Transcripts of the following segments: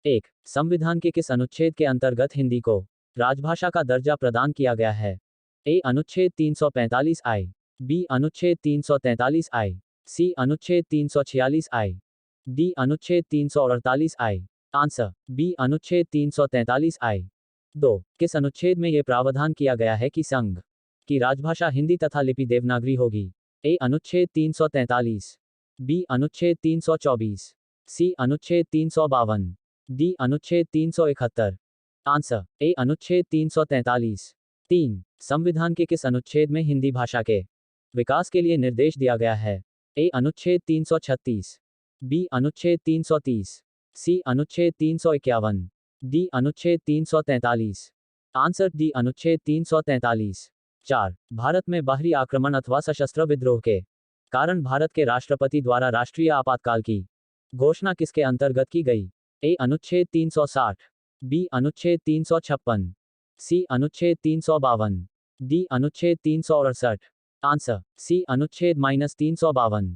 एक, संविधान के किस अनुच्छेद के अंतर्गत हिंदी को राजभाषा का दर्जा प्रदान किया गया है? ए अनुच्छेद 345 आई, बी अनुच्छेद 343 आई, सी अनुच्छेद 346 आई, डी अनुच्छेद 348 आई। आंसर बी अनुच्छेद 343 आई। 2, किस अनुच्छेद में यह प्रावधान किया गया है कि संघ की राजभाषा हिंदी तथा लिपि देवनागरी होगी? ए अनुच्छेद 343, बी अनुच्छेद 324, सी अनुच्छेद 352, डी अनुच्छेद 371। आंसर ए अनुच्छेद 343। 3, संविधान के किस अनुच्छेद में हिंदी भाषा के विकास के लिए निर्देश दिया गया है? ए अनुच्छेद 336, बी अनुच्छेद 330, सी अनुच्छेद 351, डी अनुच्छेद 343। आंसर डी अनुच्छेद 343। 4, भारत में बाहरी आक्रमण अथवा सशस्त्र विद्रोह के कारण भारत के राष्ट्रपति द्वारा राष्ट्रीय आपातकाल की घोषणा किसके अंतर्गत की गई? ए अनुच्छेद 360, बी अनुच्छेद 356, सी अनुच्छेद 352, डी अनुच्छेद 368। आंसर सी अनुच्छेद -352।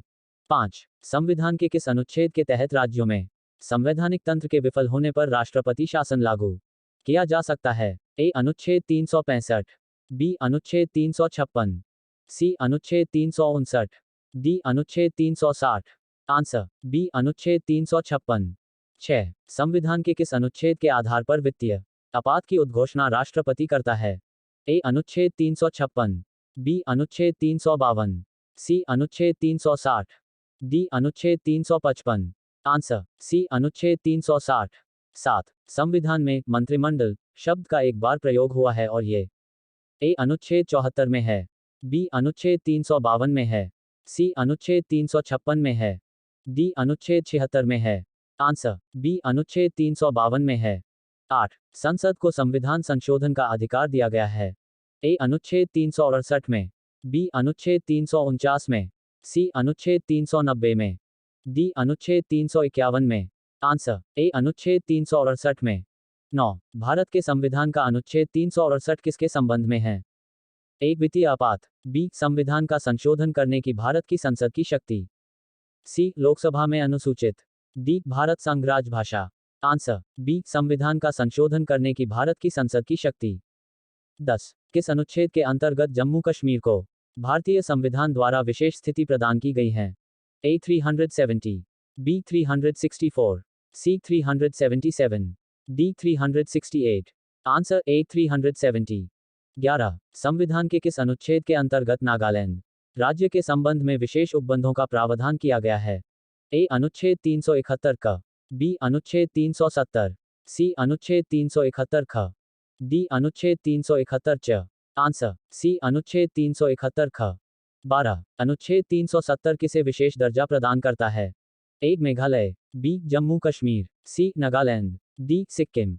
5, संविधान के किस अनुच्छेद के तहत राज्यों में संवैधानिक तंत्र के विफल होने पर राष्ट्रपति शासन लागू किया जा सकता है? ए अनुच्छेद 365, बी अनुच्छेद 356, सी अनुच्छेद 359, डी अनुच्छेद 360। आंसर बी अनुच्छेद 356। 6, संविधान के किस अनुच्छेद के आधार पर वित्तीय आपात की उद्घोषणा राष्ट्रपति करता है? ए अनुच्छेद 356, बी अनुच्छेद 352, सी अनुच्छेद 360, डी अनुच्छेद 355। आंसर सी अनुच्छेद 360। 7, संविधान में मंत्रिमंडल शब्द का एक बार प्रयोग हुआ है और ये ए अनुच्छेद 74 में है, बी अनुच्छेद 352 में है, सी अनुच्छेद 356 में है, डी अनुच्छेद 76 में है। आंसर बी अनुच्छेद 352 में है। 8, संसद को संविधान संशोधन का अधिकार दिया गया है? ए अनुच्छेद 368 में, बी अनुच्छेद 349 में, सी अनुच्छेद 390 में, डी अनुच्छेद 351 में। आंसर ए अनुच्छेद 368 में। 9, भारत के संविधान का अनुच्छेद 368 किसके संबंध में है? ए वित्तीय आपात, बी संविधान का संशोधन करने की भारत की संसद की शक्ति, सी लोकसभा में अनुसूचित, डी भारत संघ राजभाषा। आंसर बी संविधान का संशोधन करने की भारत की संसद की शक्ति। 10, किस अनुच्छेद के अंतर्गत जम्मू कश्मीर को भारतीय संविधान द्वारा विशेष स्थिति प्रदान की गई है? A 370, B 364, C 377, D 368। Answer A 370। 11, संविधान के किस अनुच्छेद के अंतर्गत नागालैंड राज्य के संबंध में विशेष उपबंधों का प्रावधान किया गया है? ए अनुच्छेद 371 क, बी अनुच्छेद 370, सी अनुच्छेद 371 ख, डी अनुच्छेद 371 च। आंसर सी अनुच्छेद 371 ख। 12, अनुच्छेद 370 किसे विशेष दर्जा प्रदान करता है? A Meghalaya, B Jammu Kashmir, C Nagaland, D Sikkim.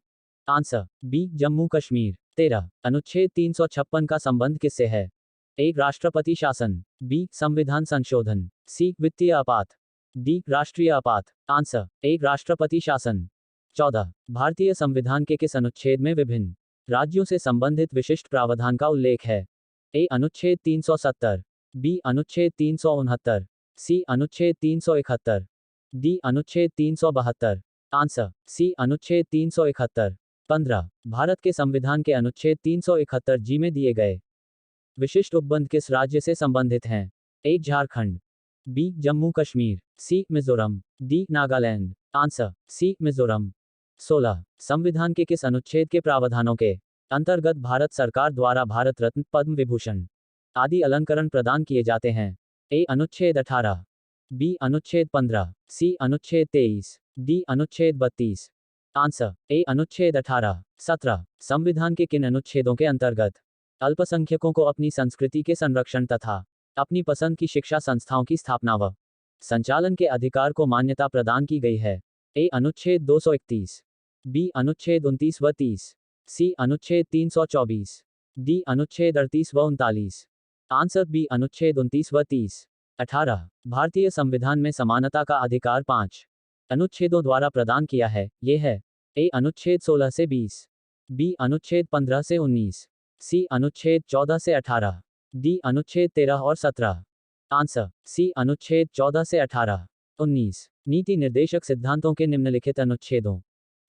Answer B Jammu Kashmir. 13, अनुच्छेद 356 का संबंध किससे है? ए राष्ट्रपति शासन, बी संविधान संशोधन, सी वित्तीय आपात, डी राष्ट्रीय आपात। आंसर ए राष्ट्रपति शासन। 14, भारतीय संविधान के किस अनुच्छेद में विभिन्न राज्यों से संबंधित विशिष्ट प्रावधान का उल्लेख है? ए अनुच्छेद 370, बी अनुच्छेद 369, सी अनुच्छेद 371, डी अनुच्छेद 372। आंसर सी अनुच्छेद 371। 15, भारत के संविधान के अनुच्छेद 371 जी में दिए गए विशिष्ट उपबंध किस राज्य से संबंधित हैं? A Jharkhand, B Jammu Kashmir, C Mizoram, D Nagaland. Answer C Mizoram. 16, संविधान के किस अनुच्छेद के प्रावधानों के अंतर्गत भारत सरकार द्वारा भारत रत्न, पद्म विभूषण आदि अलंकरण प्रदान किए जाते हैं? ए अनुच्छेद 18, बी अनुच्छेद 15, सी अनुच्छेद 23, डी अनुच्छेद 32। आंसर ए अनुच्छेद 18। 17, संविधान के किन अनुच्छेदों के अंतर्गत अल्पसंख्यकों को अपनी संस्कृति के संरक्षण तथा अपनी पसंद की शिक्षा संस्थाओं की स्थापना व संचालन के अधिकार को मान्यता प्रदान की गई है? ए अनुच्छेद 231, बी अनुच्छेद 29 व 30, सी अनुच्छेद 324, डी अनुच्छेद 38 व 39। आंसर बी अनुच्छेद 29 व 30। 18, भारतीय संविधान में समानता का अधिकार 5 अनुच्छेदों द्वारा प्रदान किया है, ये है? ए अनुच्छेद 16 से 20, बी अनुच्छेद 15 से 19, सी अनुच्छेद 14 से 18, डी अनुच्छेद 13 और 17। आंसर सी अनुच्छेद 14 से 18। 19, नीति निर्देशक सिद्धांतों के निम्नलिखित अनुच्छेदों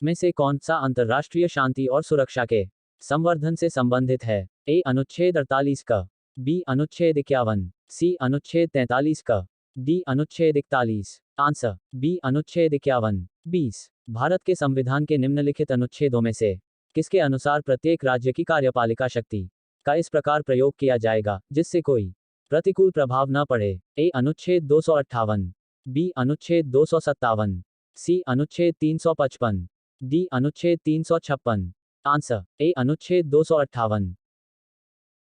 में से कौन सा अंतर्राष्ट्रीय शांति और सुरक्षा के संवर्धन से संबंधित है? ए अनुच्छेद 48 का, बी अनुच्छेद 51, सी अनुच्छेद 43 का, डी अनुच्छेद 41। आंसर बी अनुच्छेद 51। 20 भारत के संविधान के निम्नलिखित अनुच्छेदों में से किसके अनुसार प्रत्येक राज्य की कार्यपालिका शक्ति का इस प्रकार प्रयोग किया जाएगा जिससे कोई प्रतिकूल प्रभाव न पड़े? ए अनुच्छेद 258, बी अनुच्छेद 257, सी अनुच्छेद 355, डी अनुच्छेद 356। आंसर ए अनुच्छेद 258।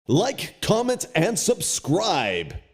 Like, comment, and subscribe.